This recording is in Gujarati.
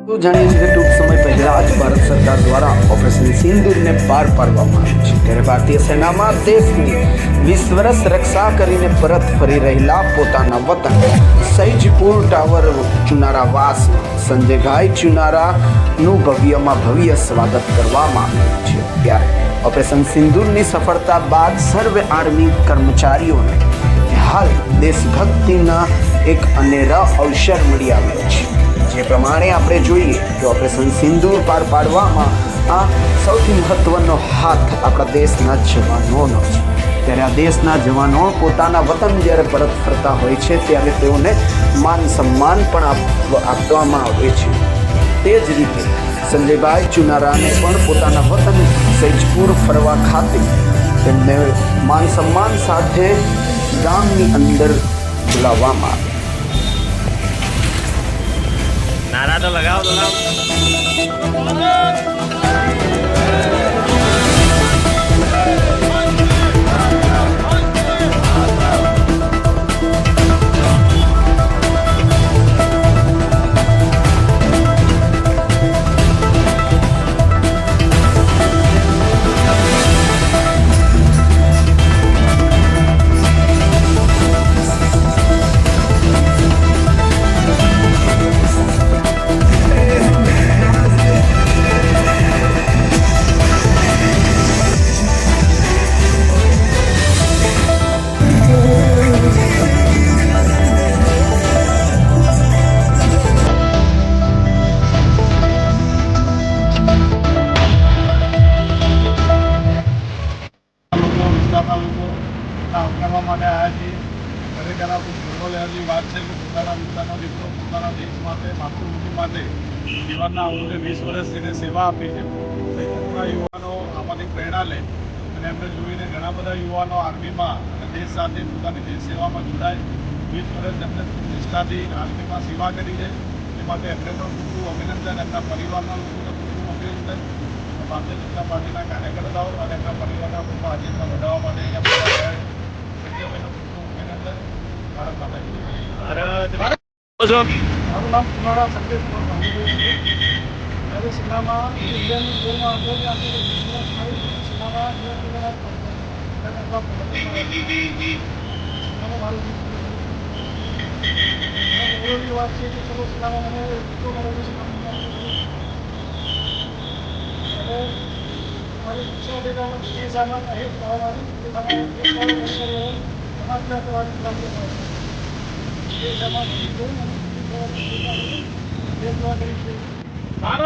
તો જાણીએ છીએ ટૂંક સમય પહેલા જ ભારત સરકાર દ્વારા ઓપરેશન સિંદૂરને પાર પાડવામાં આવ્યું છે ત્યારે ભારતીય સેનામાં દેશની 20 વર્ષ રક્ષા કરીને પરત ફરી રહેલા પોતાના વતન સૈજપુર ટાવર ચુનારાવાસમાં સંજયભાઈ ચુનારાનું ભવ્ય સ્વાગત કરવામાં આવ્યું છે ત્યારે ઓપરેશન સિંદૂરની સફળતા બાદ સર્વે આર્મી કર્મચારીઓને હાલ દેશભક્તિના એક અનેરા અવસર મળી આવ્યો છે। જે પ્રમાણે આપણે જોઈએ કે ઓપરેશન સિંદૂર પાર પાડવામાં આ સૌથી મહત્વનો હાથ આપણા દેશના જવાનોનો છે ત્યારે આ દેશના જવાનો પોતાના વતન જ્યારે પરત ફરતા હોય છે ત્યારે તેઓને માન સન્માન પણ આપવામાં આવે છે। તે જ રીતે સંજયભાઈ ચુનારાને પણ પોતાના વતન સૈજપુર ફરવા ખાતે તેમને માન સન્માન સાથે ગામની અંદર બોલાવવામાં આવે। नारा तो लगाओ આવકારવા માટે આવ્યા છીએ। ખરેખર આ ખૂબ ગૌરવ લેવાની વાત છે કે પોતાના વિસ્તારનો દીકરો પોતાના દેશ માટે માતૃભૂમિ માટે જીવનના અમૂલ્ય 20 વર્ષ એને સેવા આપી છે। ઘણા યુવાનો આમાંથી પ્રેરણા લે અને એમને જોઈને ઘણા બધા યુવાનો આર્મીમાં અને દેશ સાથે પોતાની દેશ સેવામાં જોડાય। 20 વર્ષ એમને નિષ્ઠાથી આર્મીમાં સેવા કરી છે એ માટે એમને પણ ખૂબ ખૂબ અભિનંદન। એમના પરિવારના લોકોને ખૂબ ખૂબ અભિનંદન। ભારતીય જનતા પાર્ટીના કાર્યકર્તાઓ અને એમના પરિવારના લોકો આજે એમના વધારવા માટે અહીંયા મારું નામ ચુનારા સંકેત જ્યારે સેનામાં ઇન્ડિયન ગોળમાં હતો ત્યાંથી સેનામાં ગૌરવની વાત છે કે ચલો સેનામાં મને એટલો મળેલો છે મારી ઈચ્છા હતી કે દેશામાં અહીં સમાજ